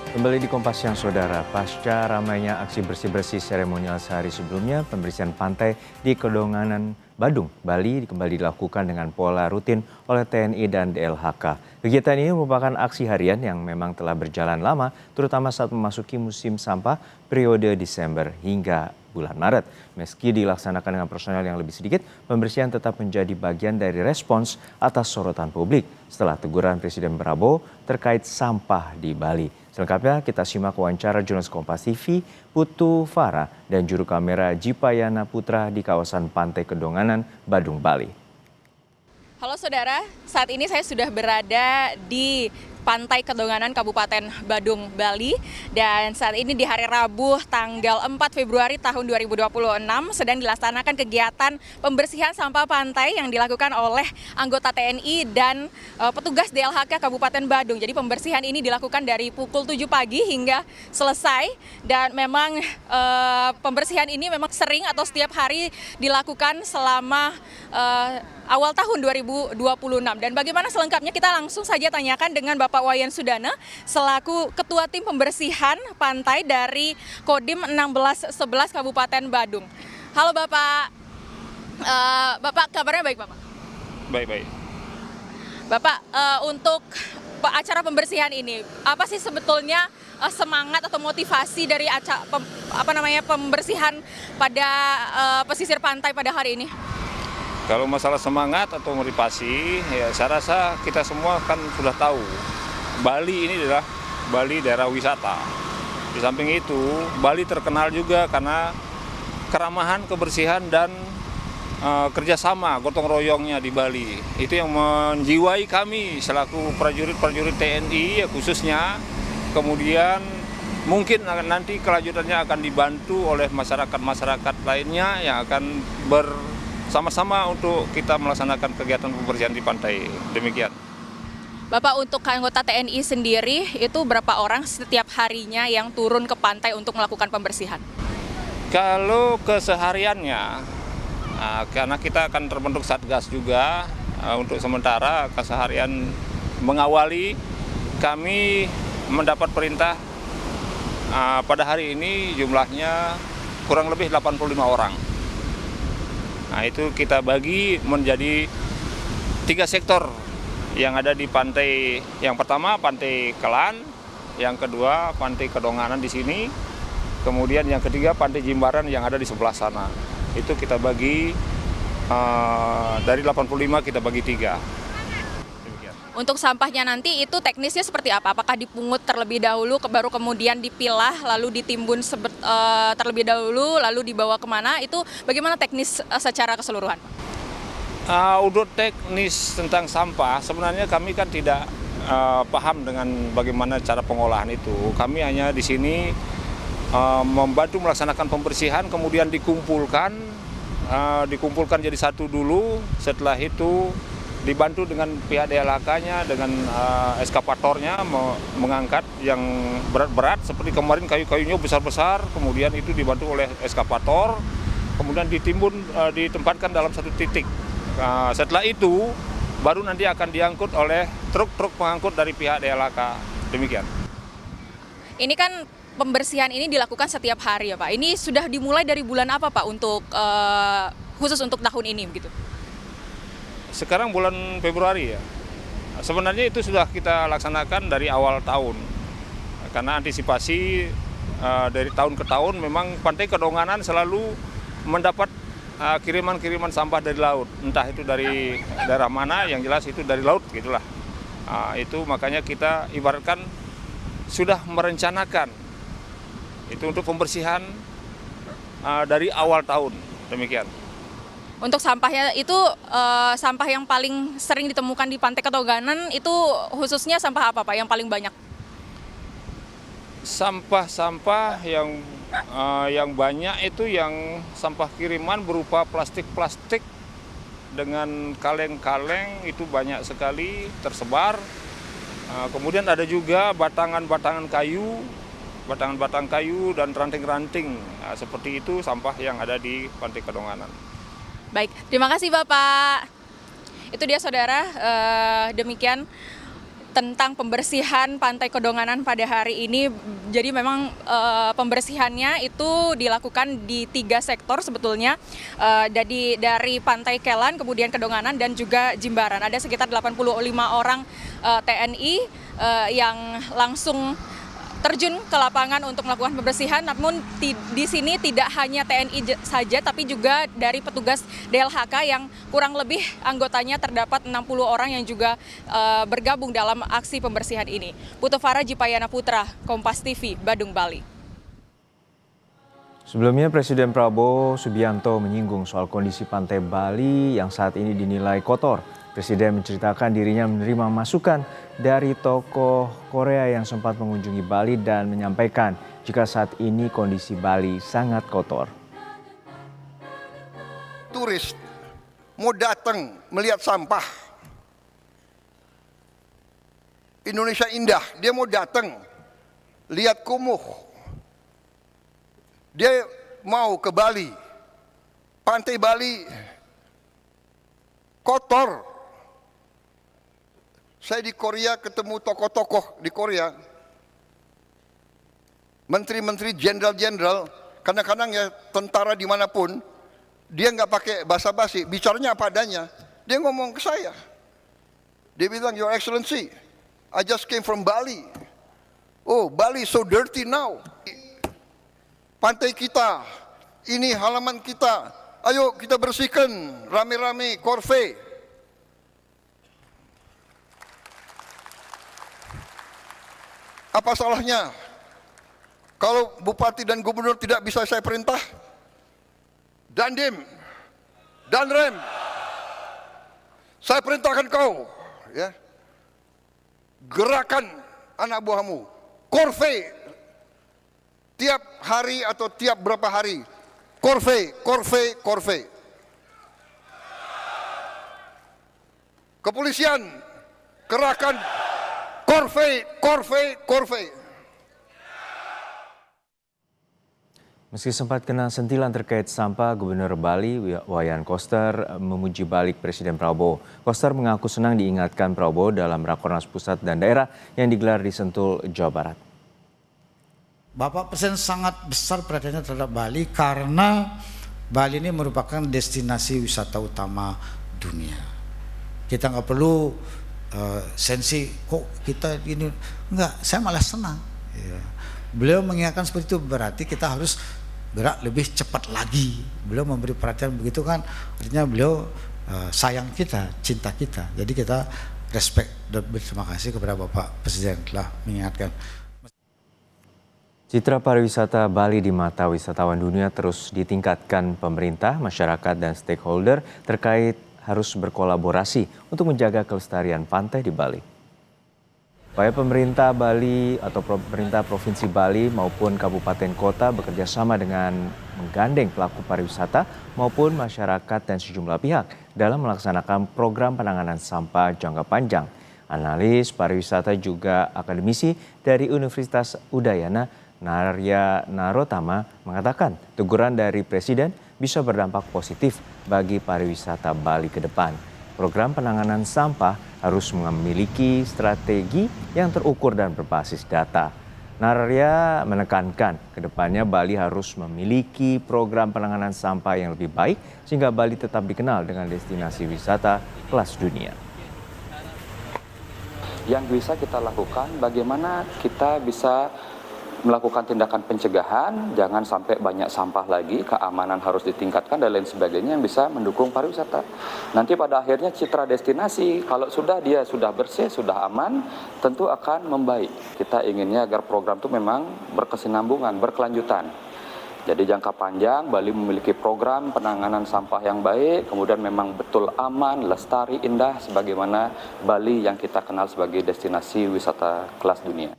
Kembali di Kompas Siang Saudara, pasca ramainya aksi bersih-bersih seremonial sehari sebelumnya, pembersihan pantai di Kedonganan, Badung, Bali kembali dilakukan dengan pola rutin oleh TNI dan DLHK. Kegiatan ini merupakan aksi harian yang memang telah berjalan lama, terutama saat memasuki musim sampah periode Desember hingga bulan Maret. Meski dilaksanakan dengan personel yang lebih sedikit, pembersihan tetap menjadi bagian dari respons atas sorotan publik setelah teguran Presiden Prabowo terkait sampah di Bali. Selengkapnya kita simak wawancara jurnalis Kompas TV Putu Farah dan juru kamera Jipayana Putra di kawasan Pantai Kedonganan, Badung, Bali. Halo saudara, saat ini saya sudah berada di Pantai Kedonganan, Kabupaten Badung, Bali. Dan saat ini di hari Rabu tanggal 4 Februari tahun 2026 sedang dilaksanakan kegiatan pembersihan sampah pantai yang dilakukan oleh anggota TNI dan petugas DLHK Kabupaten Badung. Jadi pembersihan ini dilakukan dari pukul 7 pagi hingga selesai. Dan memang pembersihan ini memang sering atau setiap hari dilakukan selama awal tahun 2026. Dan bagaimana selengkapnya kita langsung saja tanyakan dengan Bapak Wayan Sudana selaku Ketua Tim Pembersihan Pantai dari Kodim 1611 Kabupaten Badung. Halo Bapak, Bapak kabarnya baik Bapak? Baik-baik. Bapak, untuk acara pembersihan ini, apa sih sebetulnya semangat atau motivasi dari pembersihan pada pesisir pantai pada hari ini? Kalau masalah semangat atau motivasi, ya saya rasa kita semua kan sudah tahu Bali ini adalah Bali daerah wisata. Di samping itu, Bali terkenal juga karena keramahan, kebersihan, dan kerjasama gotong royongnya di Bali. Itu yang menjiwai kami selaku prajurit-prajurit TNI ya khususnya. Kemudian mungkin nanti kelanjutannya akan dibantu oleh masyarakat-masyarakat lainnya yang akan bersama-sama untuk kita melaksanakan kegiatan pembersihan di pantai. Demikian. Bapak, untuk anggota TNI sendiri itu berapa orang setiap harinya yang turun ke pantai untuk melakukan pembersihan? Kalau kesehariannya, karena kita akan terbentuk satgas juga, untuk sementara keseharian mengawali, kami mendapat perintah pada hari ini jumlahnya kurang lebih 85 orang. Nah, itu kita bagi menjadi 3 sektor yang ada di pantai. Yang pertama Pantai Kelan, yang kedua Pantai Kedonganan di sini, kemudian yang ketiga Pantai Jimbaran yang ada di sebelah sana. Itu kita bagi dari 85 kita bagi 3. Demikian. Untuk sampahnya nanti itu teknisnya seperti apa? Apakah dipungut terlebih dahulu, baru kemudian dipilah, lalu ditimbun terlebih dahulu, lalu dibawa kemana? Itu bagaimana teknis secara keseluruhan? Untuk teknis tentang sampah, sebenarnya kami kan tidak paham dengan bagaimana cara pengolahan itu. Kami hanya di sini membantu melaksanakan pembersihan, kemudian dikumpulkan jadi satu dulu. Setelah itu dibantu dengan pihak DLHK-nya dengan eskavatornya mengangkat yang berat-berat seperti kemarin kayu-kayunya besar-besar, kemudian itu dibantu oleh eskavator, kemudian ditempatkan dalam satu titik. Setelah itu baru nanti akan diangkut oleh truk-truk pengangkut dari pihak DLHK. Demikian. Ini kan pembersihan ini dilakukan setiap hari ya Pak. Ini sudah dimulai dari bulan apa Pak untuk khusus untuk tahun ini begitu? Sekarang bulan Februari ya. Sebenarnya itu sudah kita laksanakan dari awal tahun. Karena antisipasi dari tahun ke tahun memang Pantai Kedonganan selalu mendapat kiriman-kiriman sampah dari laut. Entah itu dari daerah mana, yang jelas itu dari laut gitulah. Itu makanya kita ibaratkan sudah merencanakan itu untuk pembersihan dari awal tahun. Demikian. Untuk sampahnya itu sampah yang paling sering ditemukan di Pantai Kedonganan itu khususnya sampah apa Pak yang paling banyak? Sampah-sampah yang banyak itu yang sampah kiriman berupa plastik-plastik dengan kaleng-kaleng itu banyak sekali tersebar. Kemudian ada juga batangan-batangan kayu dan ranting-ranting. Seperti itu sampah yang ada di Pantai Kedonganan. Baik, terima kasih Bapak. Itu dia saudara, demikian tentang pembersihan Pantai Kedonganan pada hari ini. Jadi memang pembersihannya itu dilakukan di 3 sektor sebetulnya, dari Pantai Kelan, kemudian Kedonganan, dan juga Jimbaran. Ada sekitar 85 orang TNI yang langsung terjun ke lapangan untuk melakukan pembersihan. Namun di sini tidak hanya TNI saja, tapi juga dari petugas DLHK yang kurang lebih anggotanya terdapat 60 orang yang juga bergabung dalam aksi pembersihan ini. Putu Farah, Jipayana Putra, Kompas TV, Badung, Bali. Sebelumnya Presiden Prabowo Subianto menyinggung soal kondisi pantai Bali yang saat ini dinilai kotor. Presiden menceritakan dirinya menerima masukan dari tokoh Korea yang sempat mengunjungi Bali dan menyampaikan jika saat ini kondisi Bali sangat kotor. Turis mau datang melihat sampah. Indonesia indah, dia mau datang lihat kumuh. Dia mau ke Bali. Pantai Bali kotor. Saya di Korea ketemu tokoh-tokoh di Korea, menteri-menteri, jenderal-jenderal, kadang-kadang ya tentara dimanapun, dia nggak pakai basa-basi, bicaranya apa adanya. Dia ngomong ke saya, dia bilang, Your Excellency, I just came from Bali. Oh, Bali so dirty now. Pantai kita, ini halaman kita, ayo kita bersihkan, rame-rame, korve. Apa salahnya kalau bupati dan gubernur tidak bisa saya perintah? Dandim, Danrem, saya perintahkan kau, ya, gerakan anak buahmu, korve, tiap hari atau tiap berapa hari, korve, korve, korve. Kepolisian, gerakan korve, korve, korve. Meski sempat kena sentilan terkait sampah, Gubernur Bali Wayan Koster memuji balik Presiden Prabowo. Koster mengaku senang diingatkan Prabowo dalam Rakornas Pusat dan Daerah yang digelar di Sentul, Jawa Barat. Bapak Presiden sangat besar perhatiannya terhadap Bali karena Bali ini merupakan destinasi wisata utama dunia. Kita nggak perlu sensi kok kita ini, enggak, saya malah senang ya. Beliau mengingatkan seperti itu, berarti kita harus gerak lebih cepat lagi. Beliau memberi perhatian begitu kan, artinya beliau sayang kita, cinta kita. Jadi kita respect dan berterima kasih kepada Bapak Presiden telah mengingatkan. Citra pariwisata Bali di mata wisatawan dunia terus ditingkatkan pemerintah, masyarakat, dan stakeholder terkait harus berkolaborasi untuk menjaga kelestarian pantai di Bali. Upaya pemerintah Bali atau pemerintah Provinsi Bali maupun kabupaten kota bekerja sama dengan menggandeng pelaku pariwisata maupun masyarakat dan sejumlah pihak dalam melaksanakan program penanganan sampah jangka panjang. Analis pariwisata juga akademisi dari Universitas Udayana, Narya Narotama, mengatakan teguran dari Presiden bisa berdampak positif bagi pariwisata Bali ke depan. Program penanganan sampah harus memiliki strategi yang terukur dan berbasis data. Narya menekankan ke depannya Bali harus memiliki program penanganan sampah yang lebih baik sehingga Bali tetap dikenal dengan destinasi wisata kelas dunia. Yang bisa kita lakukan, bagaimana kita bisa melakukan tindakan pencegahan, jangan sampai banyak sampah lagi, keamanan harus ditingkatkan dan lain sebagainya yang bisa mendukung pariwisata. Nanti pada akhirnya citra destinasi, kalau dia sudah bersih, sudah aman, tentu akan membaik. Kita inginnya agar program itu memang berkesinambungan, berkelanjutan. Jadi jangka panjang Bali memiliki program penanganan sampah yang baik, kemudian memang betul aman, lestari, indah, sebagaimana Bali yang kita kenal sebagai destinasi wisata kelas dunia.